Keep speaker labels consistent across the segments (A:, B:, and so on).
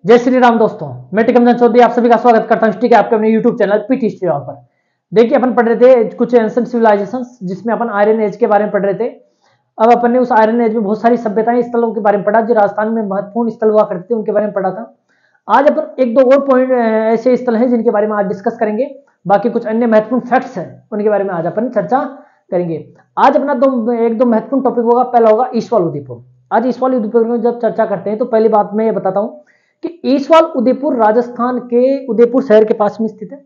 A: जय श्री राम दोस्तों, मैं टिकमचंद चौधरी आप सभी का स्वागत करता हूं। ठीक है, आपके अपने यूट्यूब चैनल पीटी हिस्ट्री पर। देखिए, अपन पढ़ रहे थे कुछ एंशिएंट सिविलाइजेशंस, जिसमें अपन आयरन एज के बारे में पढ़ रहे थे। अब अपन ने उस आयरन एज में बहुत सारी सभ्यताएं, स्थलों के बारे में पढ़ा जो राजस्थान में महत्वपूर्ण स्थल हुआ करते थे, उनके बारे में पढ़ा था। आज अपन एक दो और पॉइंट ऐसे स्थल हैं जिनके बारे में आज डिस्कस करेंगे। बाकी कुछ अन्य महत्वपूर्ण फैक्ट्स हैं, उनके बारे में आज अपन चर्चा करेंगे। आज अपना एक दो महत्वपूर्ण टॉपिक होगा। पहला होगा ईसवाल उदयपुर। आज ईसवाल उदयपुर में जब चर्चा करते हैं तो पहली बात मैं ये बताता हूं कि ईसवाल उदयपुर राजस्थान के उदयपुर शहर के पास में स्थित है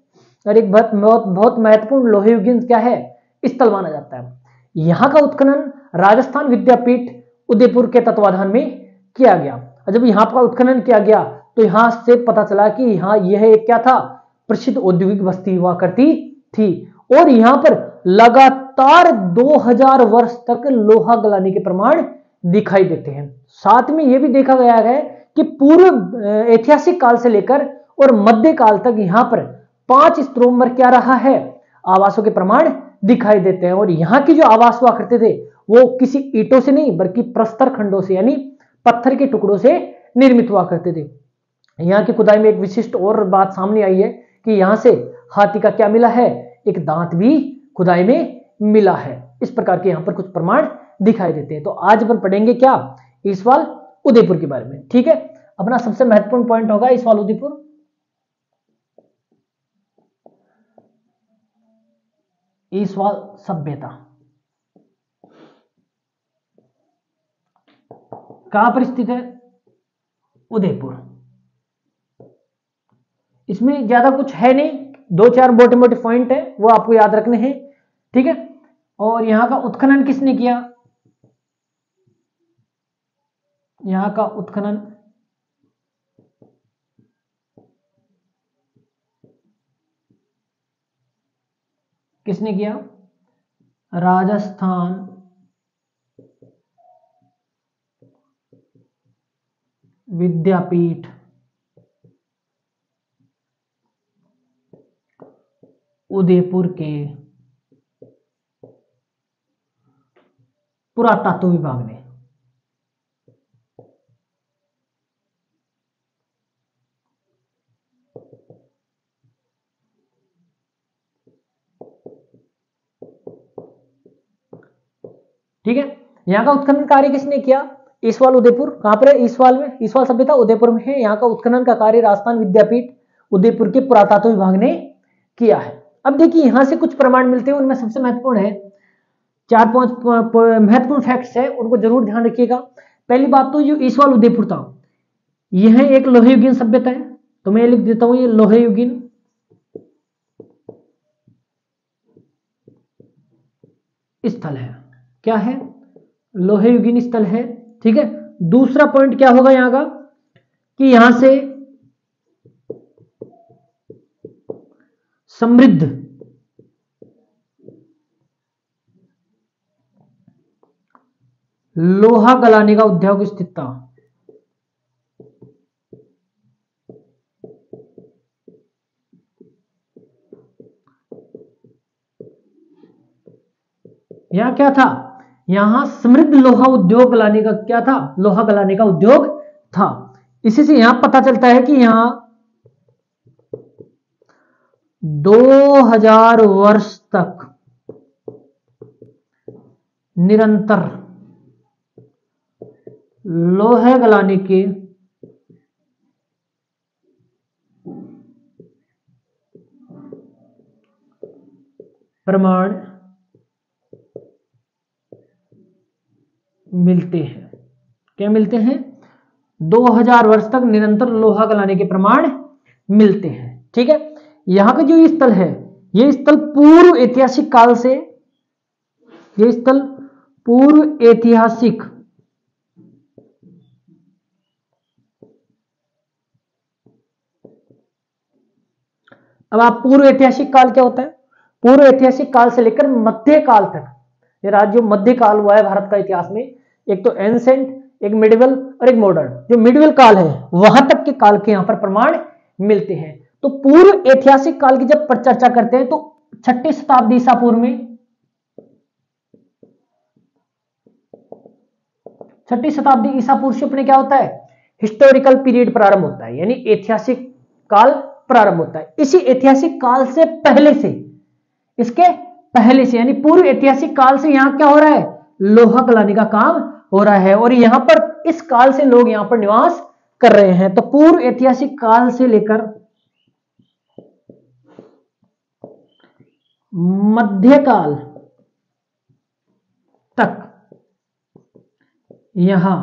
A: और एक बहुत महत्वपूर्ण लोहे युगीन क्या है स्थल माना जाता है। यहाँ का उत्खनन राजस्थान विद्यापीठ उदयपुर के तत्वाधान में किया गया। और जब यहाँ का उत्खनन किया गया तो यहाँ से पता चला कि यहाँ यह एक क्या था, प्रसिद्ध औद्योगिक बस्ती हुआ करती थी और यहाँ पर लगातार 2000 वर्ष तक लोहा गलाने के प्रमाण दिखाई देते हैं। साथ में यह भी देखा गया है कि पूर्व ऐतिहासिक काल से लेकर और मध्य काल तक यहाँ पर 5 स्तरों पर क्या रहा है, आवासों के प्रमाण दिखाई देते हैं। और यहाँ की जो आवास हुआ करते थे वो किसी ईंटों से नहीं बल्कि प्रस्तर खंडों से यानी पत्थर के टुकड़ों से निर्मित हुआ करते थे। यहाँ की खुदाई में एक विशिष्ट और बात सामने आई है कि यहाँ से हाथी का क्या मिला है, एक दांत भी खुदाई में मिला है। इस प्रकार के यहाँ पर कुछ प्रमाण दिखाई देते हैं। तो आज अपन पढ़ेंगे क्या, ईसवाल उदयपुर के बारे में। ठीक है, अपना सबसे महत्वपूर्ण पॉइंट होगा ईसवाल उदयपुर। ईसवाल सभ्यता कहां पर स्थित है, उदयपुर। इसमें ज्यादा कुछ है नहीं, 2-4 मोटे मोटे पॉइंट है वो आपको याद रखने हैं। ठीक है, और यहां का उत्खनन किसने किया, यहां का उत्खनन किसने किया, राजस्थान विद्यापीठ उदयपुर के पुरातत्व विभाग ने। ठीक है, यहां का उत्खनन कार्य किसने किया, ईसवाल उदयपुर। कहां पर है, ईसवाल में, ईसवाल सभ्यता उदयपुर में है। यहां का उत्खनन का कार्य राजस्थान विद्यापीठ उदयपुर के पुरातत्व विभाग ने किया है। अब देखिए, यहां से कुछ प्रमाण मिलते हैं, उनमें सबसे महत्वपूर्ण है 4-5 महत्वपूर्ण फैक्ट्स है, उनको जरूर ध्यान रखिएगा। पहली बात तो जो ईसवाल उदयपुर था यह एक लोहे युगीन सभ्यता है, तो मैं लिख देता हूं ये लोहे युगीन स्थल है। क्या है, लोहे युगीन स्थल है। ठीक है, दूसरा पॉइंट क्या होगा यहां का कि यहां से समृद्ध लोहा गलाने का उद्योग स्थित था। यहां क्या था, यहां समृद्ध लोहा उद्योग गलाने का क्या था, लोहा गलाने का उद्योग था। इसी से यहां पता चलता है कि यहां 2000 वर्ष तक निरंतर लोहे गलाने के प्रमाण मिलते हैं। क्या मिलते हैं, 2000 वर्ष तक निरंतर लोहा गलाने के प्रमाण मिलते हैं। ठीक है, यहां का जो स्थल है, यह स्थल पूर्व ऐतिहासिक काल से, यह स्थल पूर्व ऐतिहासिक अब आप पूर्व ऐतिहासिक काल क्या होता है, पूर्व ऐतिहासिक काल से लेकर मध्य काल तक, ये राज्य मध्य काल हुआ है भारत का इतिहास में, एक तो एंसेंट, एक मिडिवल और एक मॉडर्न। जो मिडिवल काल है वहां तक के काल के यहां पर प्रमाण मिलते हैं। तो पूर्व ऐतिहासिक काल की जब चर्चा करते हैं तो 6ठी शताब्दी ईसा पूर्व में, 6ठी शताब्दी ईसा पूर्व से अपने क्या होता है हिस्टोरिकल पीरियड प्रारंभ होता है, यानी ऐतिहासिक काल प्रारंभ होता है। इसी ऐतिहासिक काल से पहले से, इसके पहले से यानी पूर्व ऐतिहासिक काल से यहां क्या हो रहा है, लोहा गलाने का काम हो रहा है, और यहां पर इस काल से लोग यहां पर निवास कर रहे हैं। तो पूर्व ऐतिहासिक काल से लेकर मध्यकाल तक यहां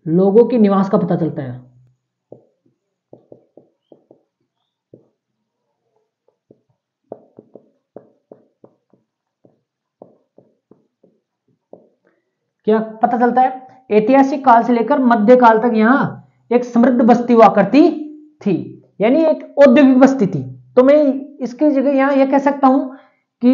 A: लोगों के निवास का पता चलता है। क्या पता चलता है, ऐतिहासिक काल से लेकर मध्यकाल तक यहां एक समृद्ध बस्ती हुआ करती थी, यानी एक औद्योगिक बस्ती थी। तो मैं इसकी जगह यहां यह कह सकता हूं कि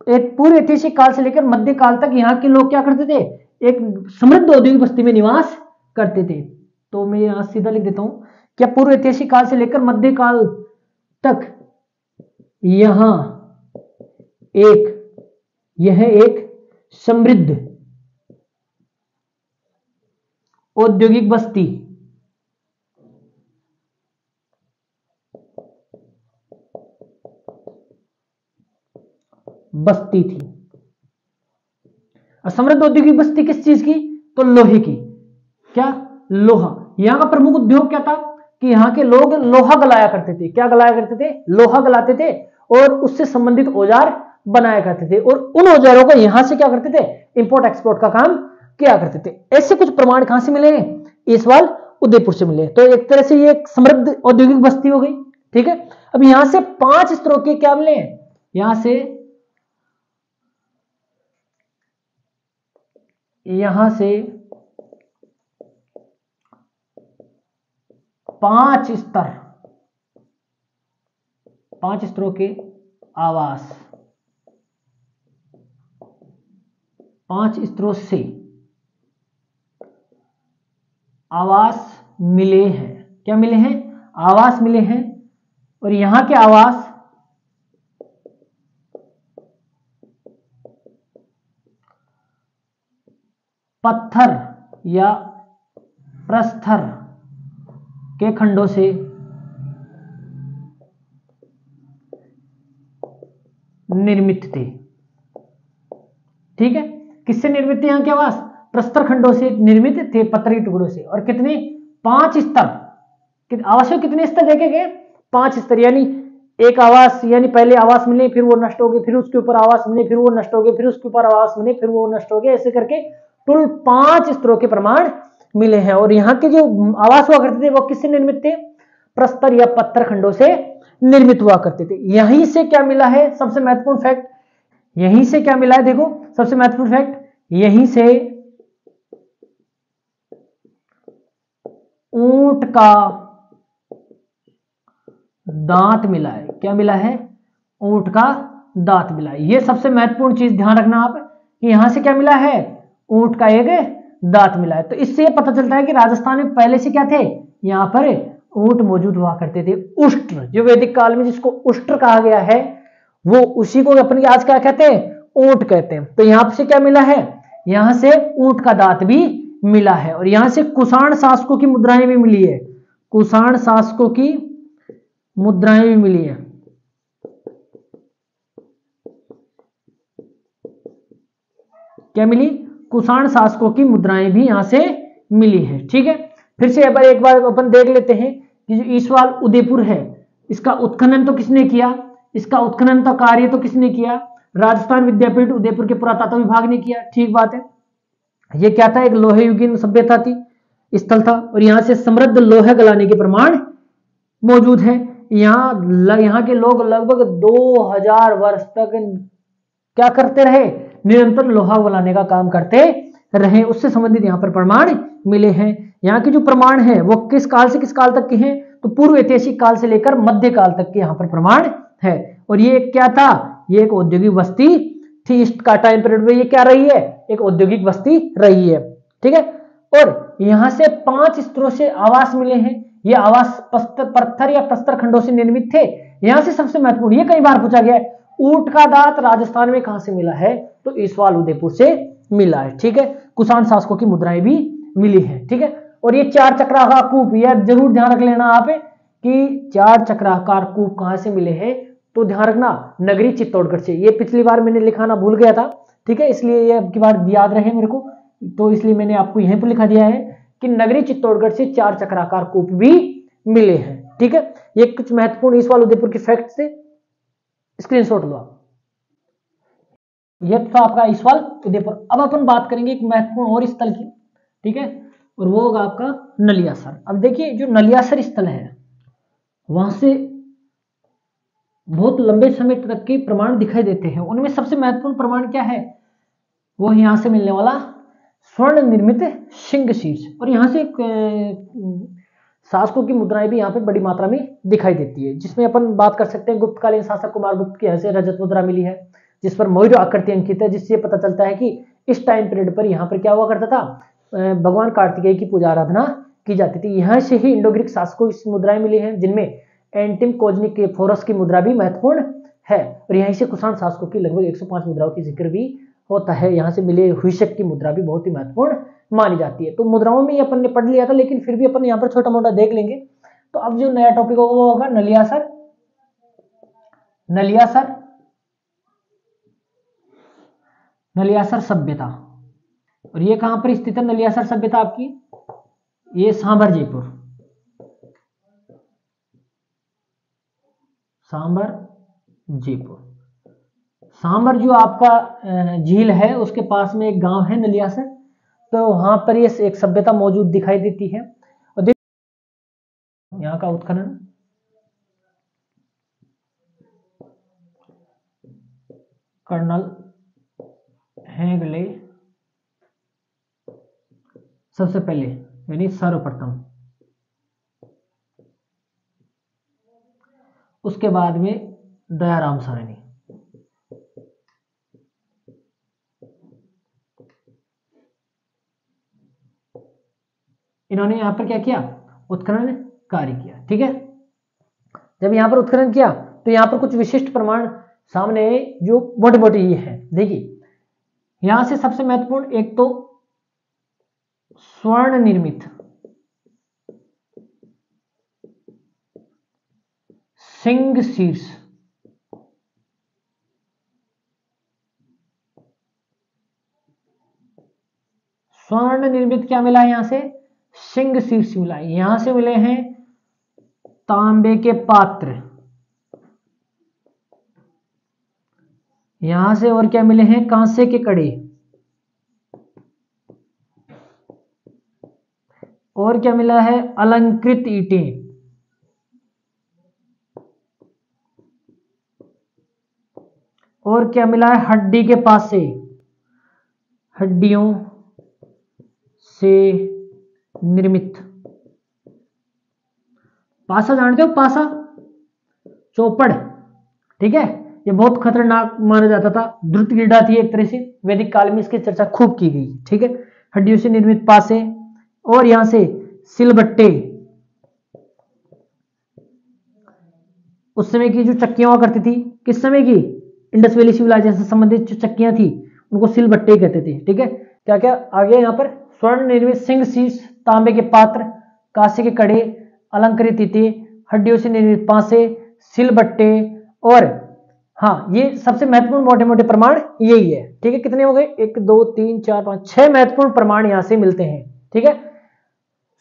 A: एक पूर्व ऐतिहासिक काल से लेकर मध्यकाल तक यहाँ के लोग क्या करते थे, एक समृद्ध औद्योगिक बस्ती में निवास करते थे। तो मैं यहां सीधा लिख देता हूं, क्या पूर्व ऐतिहासिक काल से लेकर मध्यकाल तक यहां यह एक समृद्ध औद्योगिक बस्ती थी। समृद्ध औद्योगिक बस्ती किस चीज की, तो लोहे की। क्या, लोहा। यहां का प्रमुख उद्योग क्या था कि यहां के लोग लोहा गलाया करते थे। क्या गलाया करते थे, लोहा गलाते थे और उससे संबंधित औजार बनाया करते थे, और उन औजारों को यहां से क्या करते थे, इंपोर्ट एक्सपोर्ट का काम किया करते थे। ऐसे कुछ प्रमाण कहां से मिले हैं, इस सवाल उदयपुर से मिले। तो एक तरह से ये एक समृद्ध औद्योगिक बस्ती हो गई। ठीक है, अब यहां से 5 स्तरों के क्या मिले हैं, यहां से 5 स्तर, 5 स्तरों के आवास, 5 स्तरों से आवास मिले हैं। क्या मिले हैं, आवास मिले हैं। और यहां के आवास पत्थर या प्रस्तर के खंडों से निर्मित थे। ठीक है, किससे निर्मित थे यहां के आवास, प्रस्तर खंडों से निर्मित थे, पत्थर के टुकड़ों से। और कितने, 5 स्तर। आवास में कितने स्तर देखे गए, 5 स्तर। यानी एक आवास, यानी पहले आवास मिले, फिर वो नष्ट हो गए, फिर उसके ऊपर आवास मिले, फिर वो नष्ट हो गए, फिर उसके ऊपर आवास मिले, फिर वो नष्ट हो गए। ऐसे करके कुल 5 स्तरों के प्रमाण मिले हैं। और यहाँ के जो आवास हुआ करते थे वो किससे निर्मित थे, प्रस्तर या पत्थर खंडों से निर्मित हुआ करते थे। यहीं से क्या मिला है, सबसे महत्वपूर्ण फैक्ट, यहीं से क्या मिला है, देखो सबसे महत्वपूर्ण फैक्ट, यहीं से ऊंट का दांत मिला है। क्या मिला है, ऊंट का दांत मिला है। यह सबसे महत्वपूर्ण चीज ध्यान रखना आप कि यहां से क्या मिला है, ऊंट का एक दांत मिला है। तो इससे पता चलता है कि राजस्थान में पहले से क्या थे, यहां पर ऊंट मौजूद हुआ करते थे। उष्ट्र, जो वैदिक काल में जिसको उष्ट्र कहा गया है, वो उसी को अपन आज क्या कहते हैं, ऊंट कहते हैं। तो यहां से क्या मिला है, यहां से ऊंट का दांत भी मिला है। और यहां से कुषाण शासकों की मुद्राएं भी मिली है, कुषाण शासकों की मुद्राएं भी मिली है। क्या मिली, कुषाण शासकों की मुद्राएं भी यहां से मिली है। ठीक है, फिर से एक बार अपन देख लेते हैं कि जो ईसवाल उदयपुर है, इसका उत्खनन तो किसने किया, इसका उत्खनन का कार्य तो किसने किया, राजस्थान विद्यापीठ उदयपुर के पुरातत्व विभाग ने किया। ठीक बात है, ये क्या था, एक लोहे युगीन सभ्यता थी, स्थल था। और यहां से समृद्ध लोहे गलाने के प्रमाण मौजूद है। यहाँ के लोग लगभग 2000 वर्ष तक क्या करते रहे, निरंतर लोहा गलाने का काम करते रहे। उससे संबंधित यहाँ पर प्रमाण मिले हैं। यहाँ के जो प्रमाण है वो किस काल से किस काल तक के हैं, तो पूर्व ऐतिहासिक काल से लेकर मध्य काल तक के यहाँ पर प्रमाण है। और ये क्या था, ये एक औद्योगिक बस्ती थी। इस का टाइम पीरियड में ये क्या रही है, एक औद्योगिक बस्ती रही है। ठीक है, और यहां से 5 स्तरों से आवास मिले हैं। ये आवास पत्थर या प्रस्तर खंडों से निर्मित थे। यहां से सबसे महत्वपूर्ण, ये कई बार पूछा गया है, ऊंट का दांत राजस्थान में कहां से मिला है? तो ईसवाल उदयपुर से मिला है। ठीक है, कुषाण शासकों की मुद्राएं भी मिली है। ठीक है, और ये चार चक्राकार कूप, यह जरूर ध्यान रख लेना आप कि चार चक्राकार कूप कहां से मिले हैं? तो ध्यान रखना नगरी चित्तौड़गढ़ से। ये पिछली बार मैंने लिखाना भूल गया था, ठीक है, इसलिए ये अब की बार याद रहे मेरे को, तो इसलिए मैंने आपको यहीं पर लिखा दिया है कि नगरी चित्तौड़गढ़ से चार चक्राकार कूप भी मिले हैं। ठीक है, ये कुछ महत्वपूर्ण ईसवाल उदयपुर के फैक्ट से स्क्रीनशॉट लो आप। यह तो आपका ईसवाल उदयपुर। अब अपन बात करेंगे एक महत्वपूर्ण और स्थल की, ठीक है, और वो होगा आपका नलियासर। अब देखिए जो नलियासर स्थल है वहां से बहुत लंबे समय तक के प्रमाण दिखाई देते हैं। उनमें सबसे महत्वपूर्ण प्रमाण क्या है? वो यहां से मिलने वाला स्वर्ण निर्मित सिंह शीर्ष, और यहां से शासकों की मुद्राएं भी यहाँ पे बड़ी मात्रा में दिखाई देती है, जिसमें अपन बात कर सकते हैं गुप्तकालीन शासक कुमार गुप्त की यहाँ से रजत मुद्रा मिली है, जिस पर मयूर आकृति अंकित है, जिससे पता चलता है कि इस टाइम पीरियड पर यहाँ पर क्या हुआ करता था, भगवान कार्तिकेय की पूजा आराधना की जाती थी। यहाँ से ही इंडो ग्रीक शासकों की मुद्राएं मिली हैं, जिनमें एंटिम कोजनिक के फोरस की मुद्रा भी महत्वपूर्ण है, और यहीं से कुषाण शासकों की लगभग 105 मुद्राओं की जिक्र भी होता है। यहाँ से मिले हुईशक की मुद्रा भी बहुत ही महत्वपूर्ण मानी जाती है। तो मुद्राओं में अपन ने पढ़ लिया था, लेकिन फिर भी अपन यहाँ पर छोटा मोटा देख लेंगे। तो अब जो नया टॉपिक होगा वो होगा नलियासर। नलियासर नलियासर सभ्यता, और ये कहां पर स्थित है नलियासर सभ्यता आपकी? ये सांभर जयपुर, सांभर जयपुर। सांभर जो आपका झील है उसके पास में एक गांव है नलियासर, तो वहां पर ये एक सभ्यता मौजूद दिखाई देती है। और देखिए यहाँ का उत्खनन, कर्नल हेगले सबसे पहले यानी सर्वप्रथम, उसके बाद में दयाराम साहनी। इन्होंने यहां पर क्या किया? उत्खनन कार्य किया। ठीक है, जब यहां पर उत्खनन किया तो यहां पर कुछ विशिष्ट प्रमाण सामने जो मोटे मोटे ये है। देखिए यहां से सबसे महत्वपूर्ण एक तो स्वर्ण निर्मित सिंह शीर्ष, स्वर्ण निर्मित क्या मिला है? यहां से सिंह शीर्ष मिला है। यहां से मिले हैं तांबे के पात्र, यहां से और क्या मिले हैं? कांसे के कड़े, और क्या मिला है? अलंकृत ईंटें, और क्या मिला है? हड्डी के पासे, हड्डियों से निर्मित पासा। जानते हो पासा? चौपड़। ठीक है, ये बहुत खतरनाक माना जाता था, द्रुत क्रीड़ा थी एक तरह से। वैदिक काल में इसकी चर्चा खूब की गई। ठीक है, हड्डियों से निर्मित पासे, और यहां से सिलबट्टे, उस समय की जो चक्कियां हुआ करती थी, किस समय की? इंडस वैली सिविलाइजेशन से संबंधित जो चक्कियां थी उनको सिलबट्टे कहते थे। ठीक है, क्या क्या आगे यहाँ पर? स्वर्ण निर्मित सिंह शीर्ष, तांबे के पात्र, कांसे के कड़े, अलंकृत ईंटें, हड्डियों से निर्मित पासे, सिलबट्टे, और हाँ ये सबसे महत्वपूर्ण मोटे मोटे प्रमाण यही है। ठीक है, कितने हो गए? 1 2 3 4 5 6 महत्वपूर्ण प्रमाण यहां से मिलते हैं। ठीक है,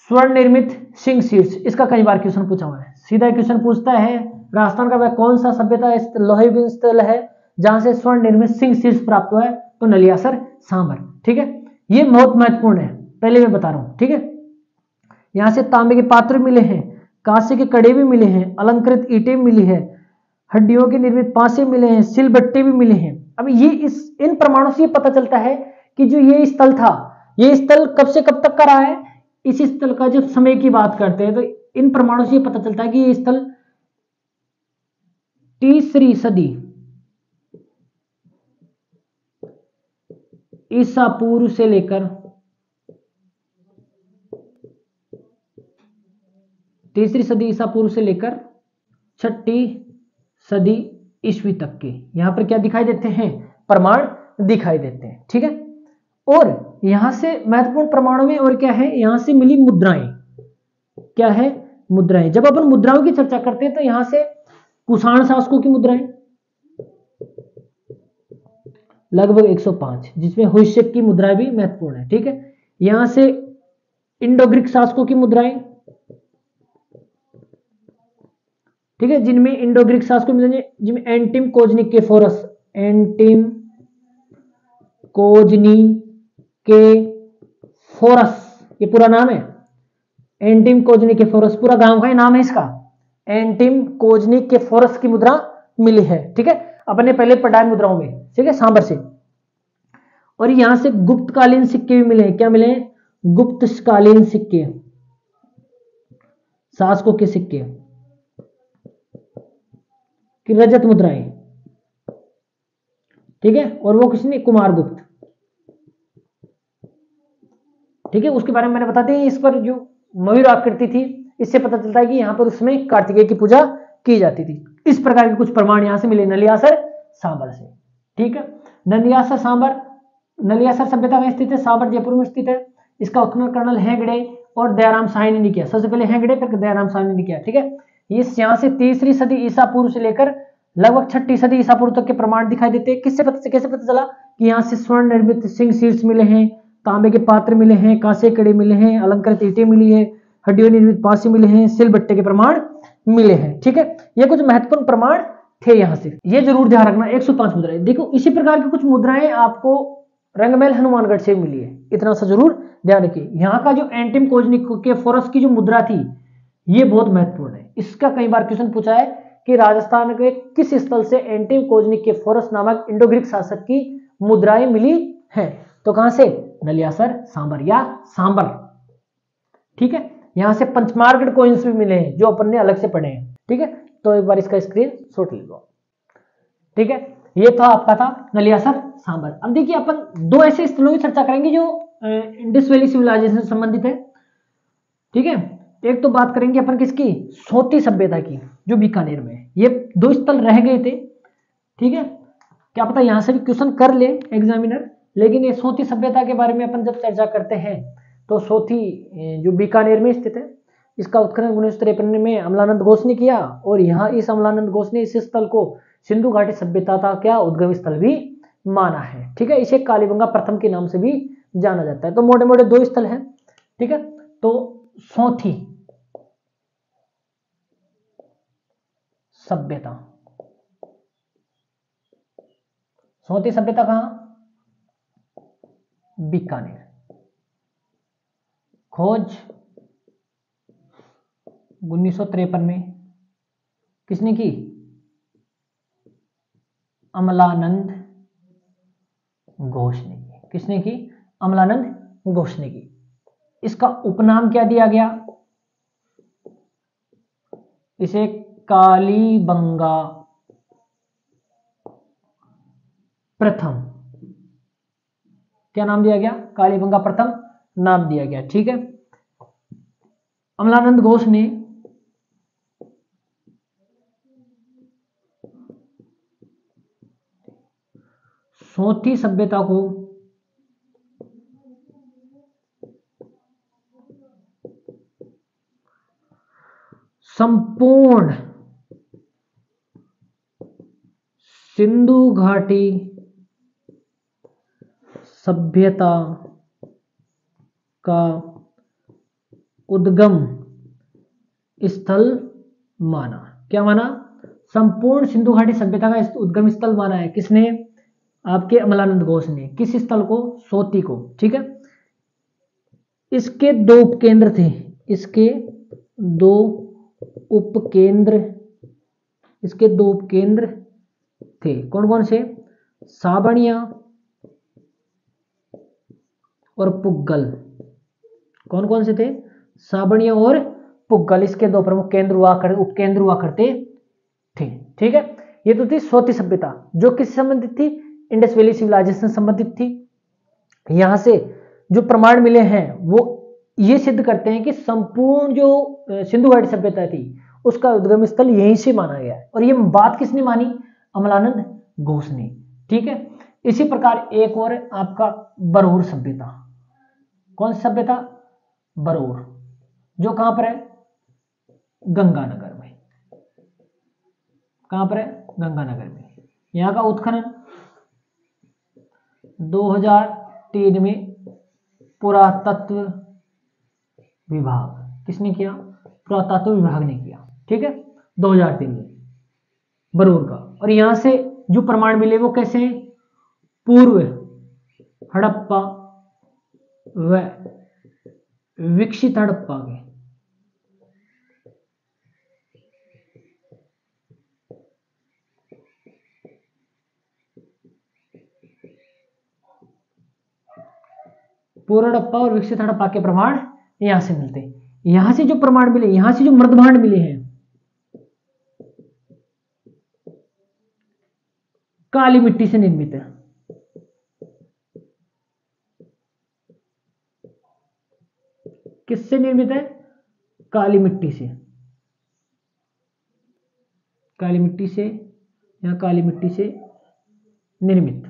A: स्वर्ण निर्मित सिंह शीर्ष, इसका कई बार क्वेश्चन पूछा हुआ है। सीधा क्वेश्चन पूछता है राजस्थान का वह कौन सा सभ्यता लोहे स्थल है जहां से स्वर्ण निर्मित सिंह शीर्ष प्राप्त हुआ है? तो नलियासर सांभर। ठीक है, ये बहुत महत्वपूर्ण है, पहले मैं बता रहा हूं। ठीक है, यहां से तांबे के पात्र मिले हैं, कांसे के कड़े भी मिले हैं, अलंकृत ईंटें मिली है, हड्डियों के निर्मित पासे मिले हैं, सिलबट्टे भी मिले हैं। अब ये इन प्रमाणों से पता चलता है कि जो ये स्थल था, ये स्थल कब से कब तक का रहा है। इस स्थल का जब समय की बात करते हैं तो इन प्रमाणों से पता चलता है कि ये स्थल तीसरी सदी ईसा पूर्व से लेकर तीसरी सदी ईसा पूर्व से लेकर छठी सदी ईस्वी तक के यहां पर क्या दिखाई देते हैं, प्रमाण दिखाई देते हैं। ठीक है, और यहां से महत्वपूर्ण प्रमाणों में और क्या है, यहां से मिली मुद्राएं, क्या है, मुद्राएं। जब अपन मुद्राओं की चर्चा करते हैं तो यहां से कुषाण शासकों की मुद्राएं लगभग 105, जिसमें हुइस्सेक की मुद्राएं भी महत्वपूर्ण है। ठीक है, यहां से इंडो ग्रीक शासकों की मुद्राएं, ठीक है, जिनमें इंडो ग्रीक शासकों मिलेंगे, जिनमें एंटिम कोजनिक के फोरस, एंटिम कोजनी के फोरस, ये पूरा नाम है, एंटिम कोजनी के फोरस, पूरा गांव का ही नाम है इसका, एंटिम कोजनी के फोरस की मुद्रा मिली है। ठीक है, अपन ने पहले पढ़ा है मुद्राओं में, ठीक है, सांबर से। और यहां से गुप्तकालीन सिक्के भी मिले हैं, क्या मिले हैं, गुप्तकालीन सिक्के, शासकों के सिक्के की रजत मुद्राएं। ठीक है, और वो किसने, कुमारगुप्त। ठीक है, उसके बारे में मैंने बता दिया। इस पर जो मयूर आकृति थी, इससे पता चलता है कि यहां पर उसमें कार्तिकेय की पूजा की जाती थी। इस प्रकार के कुछ प्रमाण यहां से मिले नलियासर सांबर से। ठीक है, नलियासर सांबर, नलियासर सभ्यता में स्थित है, सांबर जयपुर में स्थित है। इसका उत्खनन कर्नल हेगड़े और दयाराम साहनी ने किया। सबसे पहले हेगड़े, फिर दयाराम साहनी ने किया। ठीक है, इस यहां से 3री सदी ईसा पूर्व से लेकर लगभग 6ठी सदी ईसा पूर्व तक के प्रमाण दिखाई देते हैं। कैसे पता चला कि यहां से स्वर्ण निर्मित सिंह शीर्ष मिले हैं, तांबे के पात्र मिले हैं, कांसे कड़े मिले हैं, अलंकृत ईंटें मिली है, हड्डियों निर्मित पासे मिले हैं, सिलबट्टे के प्रमाण मिले हैं। ठीक है, ये कुछ महत्वपूर्ण प्रमाण थे। यहां से ये जरूर ध्यान रखना, 105 मुद्राएं। देखो इसी प्रकार की कुछ मुद्राएं आपको रंगमहल हनुमानगढ़ से मिली है, इतना सा जरूर ध्यान रखिए। यहाँ का जो एंटिम कोजनिक के फोरस की जो मुद्रा थी, ये बहुत महत्वपूर्ण है। इसका कई बार क्वेश्चन पूछा है कि राजस्थान के किस स्थल से एंटिम कोजनिक के फोरस नामक इंडो ग्रीक शासक की मुद्राएं मिली हैं, तो कहां से, नलियासर सांबर या सांबर। ठीक है, यहां से पंचमार्गढ़ कॉइन्स भी मिले हैं, जो अपन ने अलग से पढ़े हैं। ठीक है, तो एक बार इसका स्क्रीनशॉट ले लो। ठीक है, ये तो आपका था नलियासर सांबर। अब देखिए अपन दो ऐसे स्थलों की चर्चा करेंगे जो इंडस वैली सिविलाइजेशन से संबंधित है। ठीक है, एक तो बात करेंगे अपन किसकी, सोती सभ्यता की, जो बीकानेर में है। ये 2 स्थल रह गए थे। ठीक है, क्या पता यहां से भी क्वेश्चन कर ले एग्जामिनर। लेकिन ये सोती सभ्यता के बारे में अपन जब चर्चा करते हैं तो सोती जो बीकानेर में स्थित है, इसका उत्खनन 1953 में अमलानंद घोष ने किया। और यहाँ इस अमलानंद घोष ने इस स्थल को सिंधु घाटी सभ्यता का क्या उद्गम स्थल भी माना है। ठीक है, इसे कालीबंगा प्रथम के नाम से भी जाना जाता है। तो मोटे मोटे 2 स्थल हैं। ठीक है, तो सोथी सभ्यता, सोती सभ्यता कहां, बीकानेर। खोज 1953 में किसने की, अमलानंद घोष ने की। किसने की, अमलानंद घोष ने की। इसका उपनाम क्या दिया गया, इसे कालीबंगा प्रथम, क्या नाम दिया गया, कालीबंगा प्रथम नाम दिया गया। ठीक है, अमलानंद घोष ने सोती सभ्यता को संपूर्ण सिंधु घाटी सभ्यता का उद्गम स्थल माना। क्या माना, संपूर्ण सिंधु घाटी सभ्यता का उद्गम स्थल माना है। किसने, आपके अमलानंद घोष ने। किस स्थल को, सोती को। ठीक है, इसके 2 उपकेंद्र थे, इसके 2 उपकेंद्र, इसके 2 उपकेंद्र थे। कौन कौन से, साबणिया और पुग्गल। कौन कौन से थे, साबणिया और पुग्गल। इसके 2 प्रमुख केंद्र उपकेंद्र हुआ करते थे। ठीक है, ये तो थी सोती सभ्यता, जो किससे संबंधित थी, इंडस वैली सिविलाइजेशन से संबंधित थी। यहां से जो प्रमाण मिले हैं वो ये सिद्ध करते हैं कि संपूर्ण जो सिंधु घाटी सभ्यता थी उसका उद्गम स्थल यहीं से माना गया है। और ये बात किसने मानी, अमलानंद गोस्वामी। ठीक है, इसी प्रकार एक और आपका बरौर सभ्यता। कौन सी सभ्यता? बरौर, जो कहां पर है? गंगानगर में। कहां पर है? गंगानगर में। यहां का उत्खनन 2003 में पुरातत्व विभाग, किसने किया? पुरातत्व विभाग ने किया। ठीक है, 2003 में बरौर का। और यहां से जो प्रमाण मिले वो कैसे हैं? पूर्व हड़प्पा व विकसित हड़प्पा के। पूर्व हड़प्पा और विकसित हड़प्पा के प्रमाण यहां से मिलते हैं। यहां से जो प्रमाण मिले, यहां से जो मृदभांड मिले हैं, काली मिट्टी से निर्मित है। किससे निर्मित है? काली मिट्टी से। काली मिट्टी से, या काली मिट्टी से निर्मित।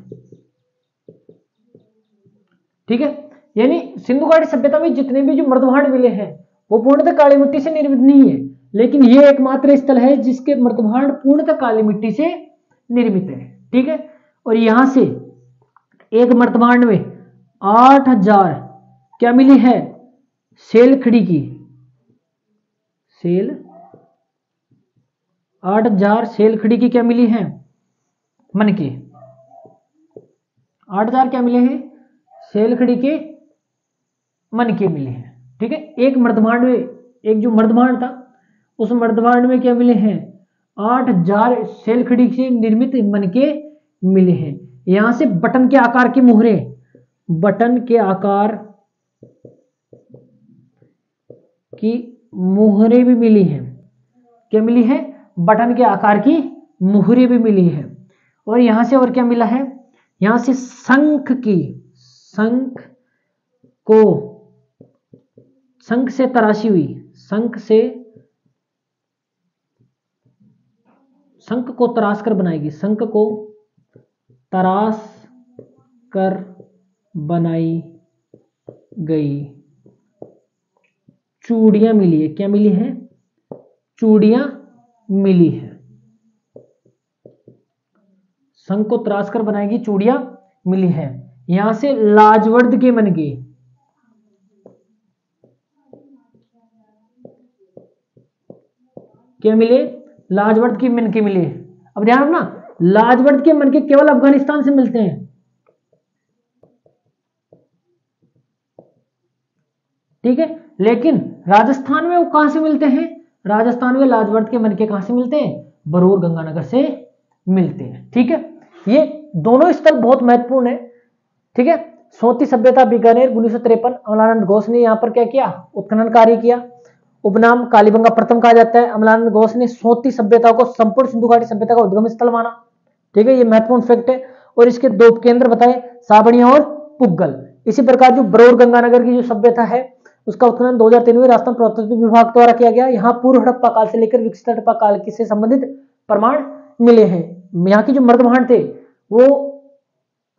A: ठीक है, यानी सिंधु घाटी सभ्यता में जितने भी जो मृदभांड मिले हैं वो पूर्णतः काली मिट्टी से निर्मित नहीं है, लेकिन ये एकमात्र स्थल है जिसके मृदभांड पूर्णतः काली मिट्टी से निर्मित है। ठीक है, और यहां से एक मृदभांड में 8000 क्या मिली है? सेल खड़ी की। सेल 8000 सेल खड़ी की क्या मिली है? मन के 8000 क्या मिले हैं? सेल खड़ी के मन के मिले हैं। ठीक है, एक मर्दभांड में, एक जो मर्दभांड था उस मर्दभांड में क्या मिले हैं? 8000 सेल खड़ी से निर्मित मन के मिले हैं। यहां से बटन के आकार की मुहरें, बटन के आकार की मुहरें भी मिली हैं। क्या मिली है? बटन के आकार की मुहरें भी मिली है। और यहां से और क्या मिला है? यहां से शंख की, शंख को, शंख से तराशी हुई, शंख से, शंख को तराश कर बनाएगी, शंख को तराश कर बनाई गई चूड़ियां मिली है। क्या मिली है? चूड़ियां मिली है। शंख को तराश कर बनाएगी चूड़ियां मिली है। यहां से लाजवर्द के मन के, क्या मिले? लाजवर्द के मन के मिले। अब ध्यान रखना, लाजवर्द के मन के केवल अफगानिस्तान से मिलते हैं। ठीक है, लेकिन राजस्थान में वो कहां से मिलते हैं? राजस्थान में लाजवर्द के मन के कहां से मिलते हैं? बरौर गंगानगर से मिलते हैं। ठीक है, ये दोनों स्थल बहुत महत्वपूर्ण है। ठीक है, सोती सभ्यता बीकानेर 1953, अमलानंद घोष ने यहां पर क्या किया? उत्खनन कार्य किया। उपनाम कालीबंगा प्रथम कहा जाता है। अमलानंद घोष ने सोती सभ्यता को संपूर्ण सिंधु घाटी सभ्यता का उद्गम स्थल माना। ठीक है, ये महत्वपूर्ण फैक्ट है। और इसके दो उपकेंद्र बताए, साबड़िया और पुग्गल। इसी प्रकार जो बरौर गंगानगर की जो सभ्यता है उसका उत्खनन 2003 में राजस्थान पुरातत्व विभाग द्वारा किया गया। यहाँ पूर्व हड़प्पा काल से लेकर विकसित हड़प्पा काल से संबंधित प्रमाण मिले हैं। यहाँ की जो मर्दभांड थे वो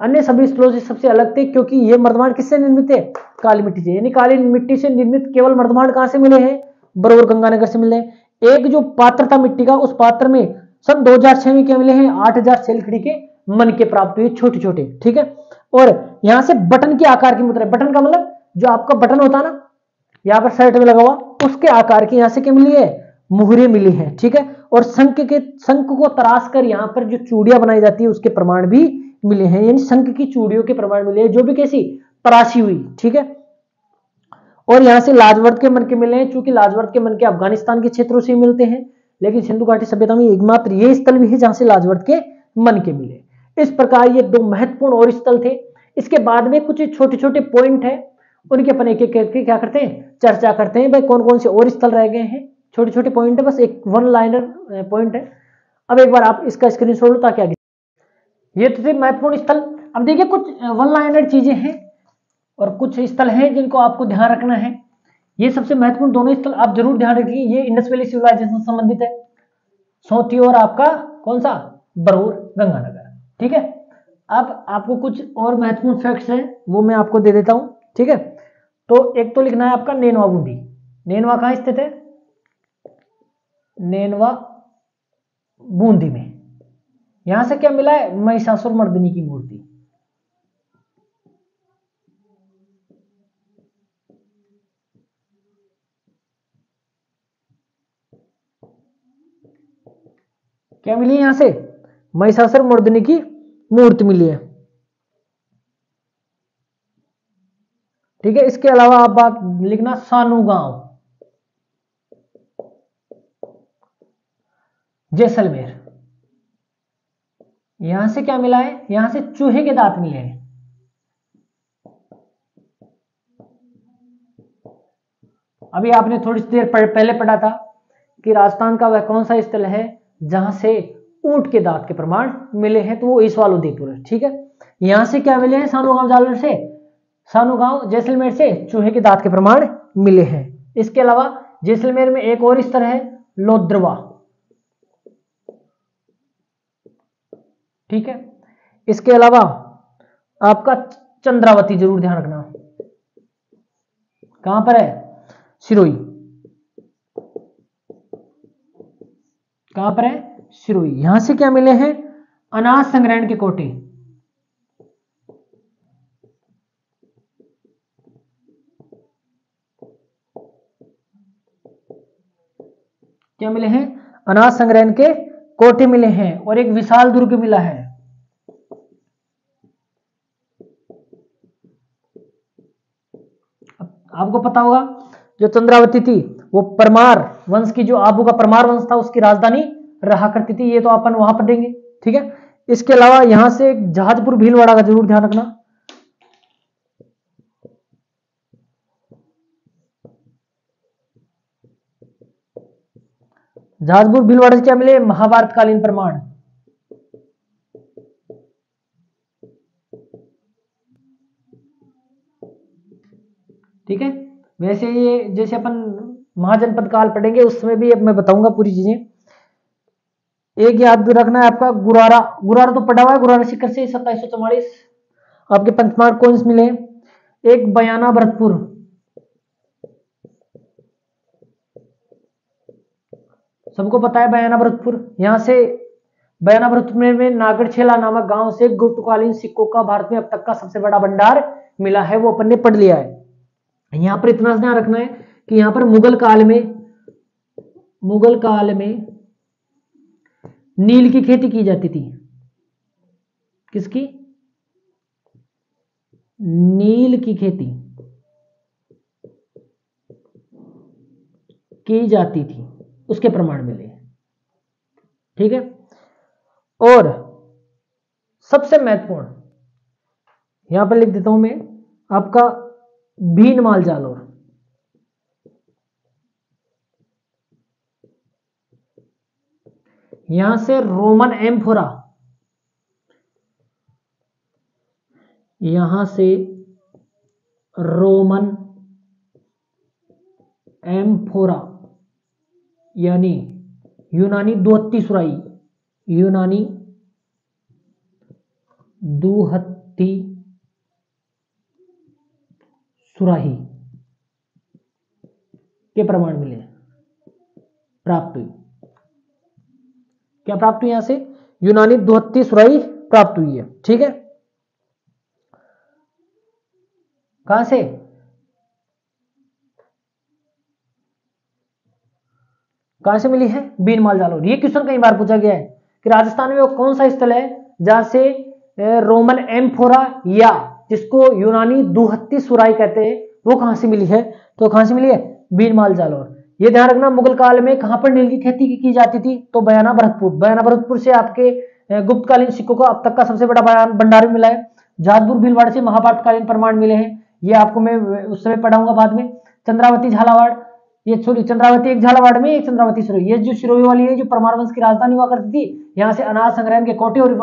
A: अन्य सभी स्थलों से सबसे अलग थे, क्योंकि ये मर्दभांड किससे निर्मित है? काली मिट्टी से। यानी काली मिट्टी से निर्मित केवल मर्दभांड कहां से मिले हैं? बरौर गंगानगर से मिले हैं। एक जो पात्र था मिट्टी का, उस पात्र में सन 2006 में क्या मिले हैं? 8000 सेलखड़ी के मन के प्राप्त हुए, छोटे छोटे। ठीक है, और यहां से बटन के आकार की मुद्रा, बटन का मतलब जो आपका बटन होता है ना, यहाँ पर शर्ट में लगा हुआ, उसके आकार की यहां से क्या मिली है? मुहरें मिली है। ठीक है, और शंख को तराश कर यहाँ पर जो चूड़ियां बनाई जाती है उसके प्रमाण भी मिले हैं। यानी शंख की चूड़ियों के प्रमाण मिले हैं, जो भी कैसी? तराशी हुई। ठीक है, और यहां से लाजवर्द के मन के मिले हैं, चूंकि लाजवर्द के मन के अफगानिस्तान के क्षेत्रों से मिलते हैं, लेकिन सिंधु घाटी सभ्यता में एकमात्र ये स्थल भी है जहां से लाजवर्द के मन के मिले। इस प्रकार ये दो महत्वपूर्ण और स्थल थे। इसके बाद में कुछ छोटे छोटे पॉइंट है, उनके अपन एक एक करके क्या करते हैं? चर्चा करते हैं। भाई कौन कौन से और स्थल रह गए हैं? छोटे छोटे पॉइंट है, बस एक वन लाइनर पॉइंट है। अब एक बार आप इसका स्क्रीनशॉट लो ताकि आगे, ये तो थे महत्वपूर्ण स्थल। अब देखिए कुछ वन लाइनर चीजें हैं और कुछ स्थल हैं जिनको आपको ध्यान रखना है। ये सबसे महत्वपूर्ण दोनों स्थल आप जरूर ध्यान रखिए। ये इंडस वैली सिविलाइजेशन से संबंधित है, सोती और आपका कौन सा? बरूर, गंगानगर। ठीक है, अब आपको कुछ और महत्वपूर्ण फैक्ट्स हैं वो मैं आपको दे देता हूं। ठीक है, तो एक तो लिखना है आपका नेनवा बूंदी। नेनवा कहां स्थित है? नेनवा बूंदी में। यहां से क्या मिला है? महिषासुर मर्दिनी की मूर्ति। क्या मिली है यहां से? महिषासुर मर्दिनी की मूर्ति मिली है। ठीक है, इसके अलावा आप बात लिखना सानूगांव, जैसलमेर। यहां से क्या मिला है? यहां से चूहे के दांत मिले हैं। अभी आपने थोड़ी देर पहले पढ़ा था कि राजस्थान का वह कौन सा स्थल है जहां से ऊंट के दांत के प्रमाण मिले हैं, तो वो ईसवाल उदयपुर है। ठीक है, यहां से क्या मिले हैं? सानूगांव जालौर से, सानूगांव जैसलमेर से चूहे के दांत के प्रमाण मिले हैं। इसके अलावा जैसलमेर में एक और स्थल है लोद्रवा। ठीक है, इसके अलावा आपका चंद्रावती जरूर ध्यान रखना, कहां पर है? सिरोही। कहां पर है? सिरोही। यहां से क्या मिले हैं? अनाज संग्रहण के कोटे। क्या मिले हैं? अनाज संग्रहण के कोटे मिले हैं और एक विशाल दुर्ग मिला है। आपको पता होगा जो चंद्रावती थी वो परमार वंश की, जो आबू का परमार वंश था उसकी राजधानी रहा करती थी। ये तो अपन वहां पढ़ेंगे। ठीक है, इसके अलावा यहां से एक जहाजपुर भीलवाड़ा का जरूर ध्यान रखना। जहाजपुर भीलवाड़ा से क्या मिले? महाभारत कालीन प्रमाण। ठीक है, वैसे ये जैसे अपन महाजनपद काल पढ़ेंगे उस समय भी अब मैं बताऊंगा पूरी चीजें। एक याद रखना है आपका गुरारा। गुरारा तो पढ़ा हुआ है, गुरारा शिखर से 2744 आपके पंचमार्क कॉइन्स मिले। एक बयाना भरतपुर, सबको पता है बयाना भरतपुर। यहां से बयाना भरतपुर में नागरछेला नामक गांव से गुप्तकालीन सिक्कों का भारत में अब तक का सबसे बड़ा भंडार मिला है, वो अपन ने पढ़ लिया है। यहां पर इतना ध्यान रखना है कि यहां पर मुगल काल में नील की खेती की जाती थी। किसकी? नील की खेती की जाती थी, उसके प्रमाण मिले। ठीक है, और सबसे महत्वपूर्ण यहां पर लिख देता हूं मैं आपका भीनमाल जालौर। यहां से रोमन एम्फोरा, यहां से रोमन एम्फोरा यानी यूनानी दुहत्ती सुराही, यूनानी दुहत्ती सुराही के प्रमाण मिले, प्राप्त हुई। क्या प्राप्त हुई? यहां से यूनानी दुहत्ती सुराही प्राप्त हुई है। ठीक है, कहां से? कहां से मिली है? भीनमाल जालौर। ये क्वेश्चन कई बार पूछा गया है कि राजस्थान में वो कौन सा स्थल है जहां से रोमन एम्फोरा या जिसको यूनानी दुहत्ती सुराही कहते हैं वो कहां से मिली है? तो कहां से मिली है? भीनमाल जालौर। ये ध्यान रखना मुगल काल में कहां पर नील की खेती की जाती थी? तो बयाना भरतपुर। बयाना भरतपुर से आपके गुप्तकालीन सिक्कों का अब तक का सबसे बड़ा भंडार मिला है। जहाजपुर भीलवाड़ा से महाभारत कालीन प्रमाण मिले हैं, ये आपको मैं उस समय पढ़ाऊंगा बाद में। चंद्रावती झालावाड़, ये सॉरी चंद्रावती एक झालावाड़ में, एक चंद्रावती सिरोही। ये जो सिरोही वाली है जो परमार वंश की राजधानी हुआ करती थी, यहाँ से अनाज संग्रहण के कोटे और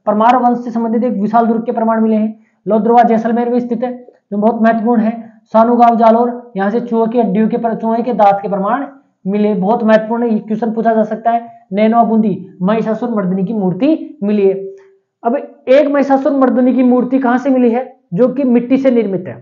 A: परमार वंश से संबंधित एक विशाल दुर्ग के प्रमाण मिले हैं। लोद्रवा जैसलमेर में स्थित है जो बहुत महत्वपूर्ण है। सानूगांव जालौर, यहाँ से चूहे की हड्डियों के चूहे के दांत के प्रमाण मिले, बहुत महत्वपूर्ण है, क्वेश्चन पूछा जा सकता है। नैनवा बूंदी महिषासुर मर्दिनी की मूर्ति मिली है। अब एक महिषासुर मर्दिनी की मूर्ति कहां से मिली है, जो कि मिट्टी से निर्मित है।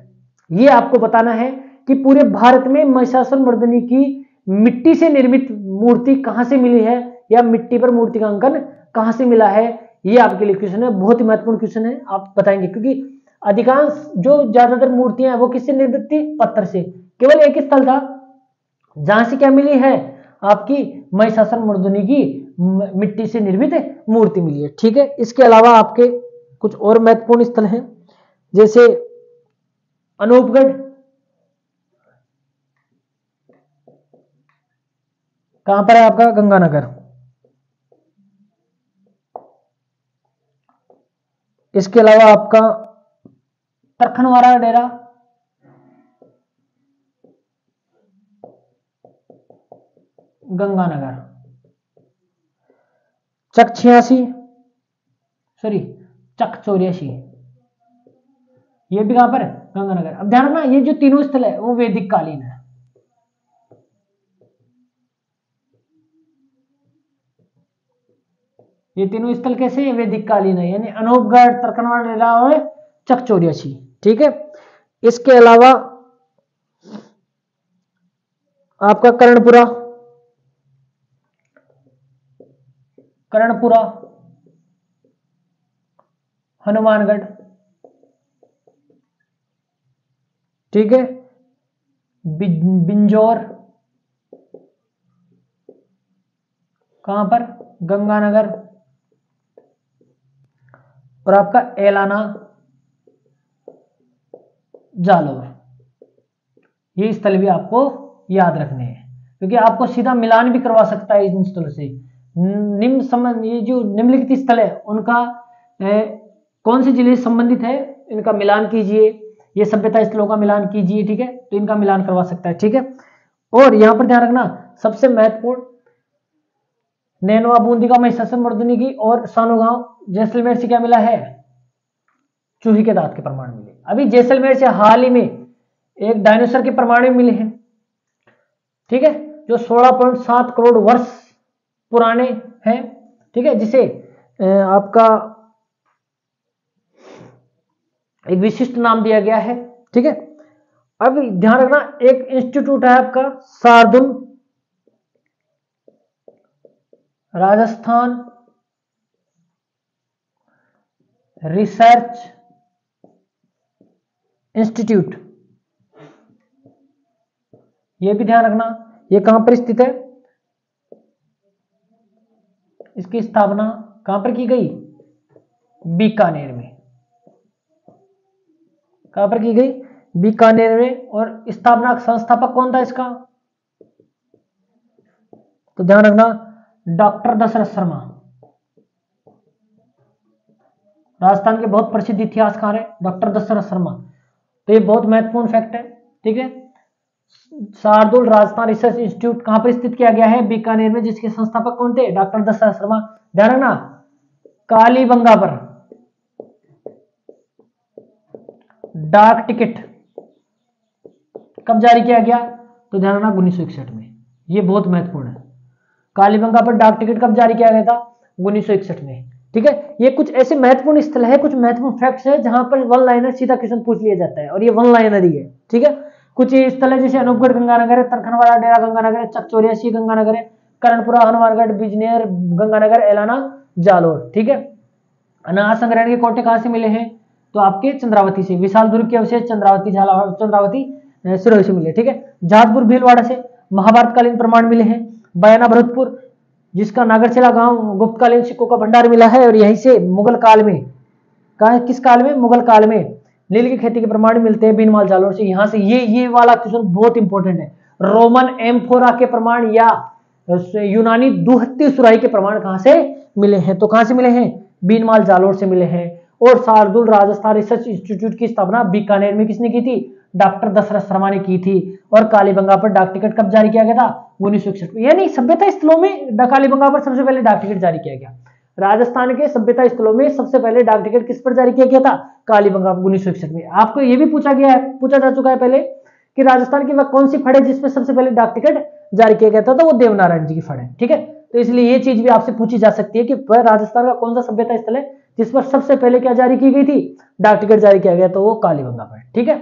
A: ये आपको बताना है कि पूरे भारत में महिषासुर मर्दिनी की मिट्टी से निर्मित मूर्ति कहां से मिली है, या मिट्टी पर मूर्ति का अंकन कहां से मिला है। ये आपके लिए क्वेश्चन है, बहुत ही महत्वपूर्ण क्वेश्चन है, आप बताएंगे। क्योंकि अधिकांश जो ज्यादातर मूर्तियां हैं वो किससे निर्मित थी, पत्थर से। केवल एक स्थल था जहां से क्या मिली है, आपकी महिषासुर मर्दिनी की मिट्टी से निर्मित मूर्ति मिली है। ठीक है, इसके अलावा आपके कुछ और महत्वपूर्ण स्थल हैं, जैसे अनूपगढ़, कहां पर है आपका, गंगानगर। इसके अलावा आपका तरखनवाड़ा डेरा, गंगानगर। चक 86, सॉरी चक 84, ये भी कहां पर है, गंगानगर। अब ध्यान रखना, ये जो तीनों स्थल है वो वैदिक कालीन है। ये तीनों स्थल कैसे है, वैदिक कालीन है, यानी अनूपगढ़, तरखनवाड़ा डेरा और चक 84। ठीक है, इसके अलावा आपका कर्णपुरा, कर्णपुरा, हनुमानगढ़। ठीक है, बिंजौर, कहां पर, गंगानगर। और आपका एलाना, जालोर। ये स्थल भी आपको याद रखने हैं, क्योंकि आपको सीधा मिलान भी करवा सकता है इन स्थलों से। निम्न संबंध, ये जो निम्नलिखित स्थल है उनका कौन से जिले से संबंधित है, इनका मिलान कीजिए। ये सभ्यता स्थलों का मिलान कीजिए। ठीक है, तो इनका मिलान करवा सकता है। ठीक है, और यहां पर ध्यान रखना, सबसे महत्वपूर्ण, नैनवा बूंदी का महिषासुर मर्दिनी की, और सानोगांव जैसलमेर से क्या मिला है, चूहे के दांत के प्रमाण मिले। अभी जैसलमेर से हाल ही में एक डायनासोर के प्रमाण मिले हैं। ठीक है, जो 16.7 करोड़ वर्ष पुराने हैं। ठीक है, जिसे आपका एक विशिष्ट नाम दिया गया है। ठीक है, अब ध्यान रखना, एक इंस्टीट्यूट है आपका शार्दुल, राजस्थान रिसर्च इंस्टीट्यूट। यह भी ध्यान रखना, यह कहां पर स्थित है, इसकी स्थापना कहां पर की गई, बीकानेर में। कहां पर की गई, बीकानेर में। और स्थापना संस्थापक कौन था इसका, तो ध्यान रखना, डॉक्टर दशरथ शर्मा। राजस्थान के बहुत प्रसिद्ध इतिहासकार है डॉक्टर दशरथ शर्मा। तो ये बहुत महत्वपूर्ण फैक्ट है। ठीक है, शार्दुल राजस्थान रिसर्च इंस्टीट्यूट कहां पर स्थित किया गया है, बीकानेर में, जिसके संस्थापक कौन थे, डॉक्टर दशरथ शर्मा। ध्यान रखना, कालीबंगा पर डाक टिकट कब जारी किया गया, तो ध्यान रखना 1961 में। ये बहुत महत्वपूर्ण है, कालीबंगा पर डाक टिकट कब जारी किया गया था, 1961 में। ठीक है, ये कुछ ऐसे महत्वपूर्ण स्थल है, कुछ महत्वपूर्ण फैक्ट्स है जहां पर वन लाइनर सीधा क्वेश्चन पूछ लिया जाता है, और ये वन लाइनर ही है। ठीक है, कुछ ये स्थल है जैसे अनूपगढ़ गंगानगर है, तरखनवाड़ा डेरा गंगानगर है, चक 84 गंगानगर है, कर्णपुरा हनुमानगढ़ बिजनेर गंगानगर, एलाना जालोर। ठीक है, अनाज संग्रहण के कोटे कहां से मिले हैं, तो आपके चंद्रावती से। विशाल दुर्ग के अवशेष चंद्रावती सिरोही से मिले। ठीक है, जातपुर भीलवाड़ा से महाभारतकालीन प्रमाण मिले हैं। बयाना भरतपुर, जिसका नागरचेला गांव गुप्तकालीन सिक्कों का भंडार मिला है, और यहीं से मुगल काल में, किस काल में, मुगल काल में नील की खेती के प्रमाण मिलते हैं बीनमाल जालोर से। यहां से ये वाला क्वेश्चन बहुत इंपॉर्टेंट है, रोमन एम्फोरा के प्रमाण या यूनानी दुहत्ती सुराही के प्रमाण कहां से मिले हैं, तो कहां से मिले हैं, बीनमाल जालोर से मिले हैं। और शार्दुल राजस्थान रिसर्च इंस्टीट्यूट की स्थापना बीकानेर में किसने की थी, डॉक्टर दशरथ शर्मा ने की थी। और कालीबंगा पर डाक टिकट कब जारी किया गया था, 1961 में। यानी सभ्यता स्थलों में कालीबंगा पर सबसे पहले डाक टिकट जारी किया गया। राजस्थान के सभ्यता स्थलों में सबसे पहले डाक टिकट किस पर जारी किया गया था, कालीबंगा 1961 में। आपको यह भी पूछा जा चुका है पहले कि राजस्थान की वह कौन सी फड़ है जिसमें सबसे पहले डाक टिकट जारी किया गया था, तो वो देवनारायण जी की फड़ है। ठीक है, तो इसलिए ये चीज भी आपसे पूछी जा सकती है कि वह राजस्थान का कौन सा सभ्यता स्थल है जिस पर सबसे पहले क्या जारी की गई थी, डाक टिकट जारी किया गया, तो वो कालीबंगा पर। ठीक है,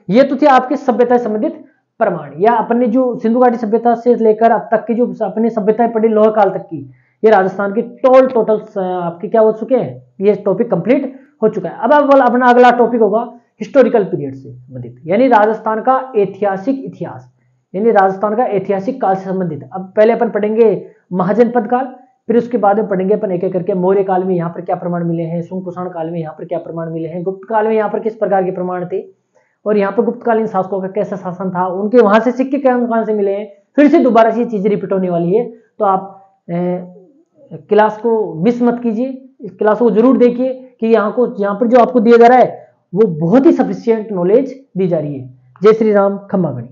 A: ये तो थे आपके सभ्यता से संबंधित प्रमाण, या अपने जो सिंधु घाटी सभ्यता से लेकर अब तक की जो अपनी सभ्यताएं पड़ी लोह काल तक की, ये राजस्थान की टोटल आपके क्या हो चुके हैं, ये टॉपिक कंप्लीट हो चुका है। अब अपना अगला टॉपिक होगा हिस्टोरिकल पीरियड से संबंधित, यानी राजस्थान का ऐतिहासिक इतिहास, यानी राजस्थान का ऐतिहासिक काल से संबंधित। अब पहले अपन पढ़ेंगे महाजनपद काल, फिर उसके बाद में पढ़ेंगे अपन एक एक करके मौर्य काल में यहाँ पर क्या प्रमाण मिले हैं, सुंग कुषाण काल में यहाँ पर क्या प्रमाण मिले हैं, गुप्त काल में यहाँ पर किस प्रकार के प्रमाण थे, और यहाँ पर गुप्तकालीन शासकों का कैसा शासन था, उनके वहां से सिक्के कहां से मिले हैं। फिर से दोबारा से ये चीजें रिपीट होने वाली है, तो आप क्लास को मिस मत कीजिए, इस क्लास को जरूर देखिए कि यहाँ पर जो आपको दिया जा रहा है वो बहुत ही सफिशिएंट नॉलेज दी जा रही है। जय श्री राम, खम्मा गणी।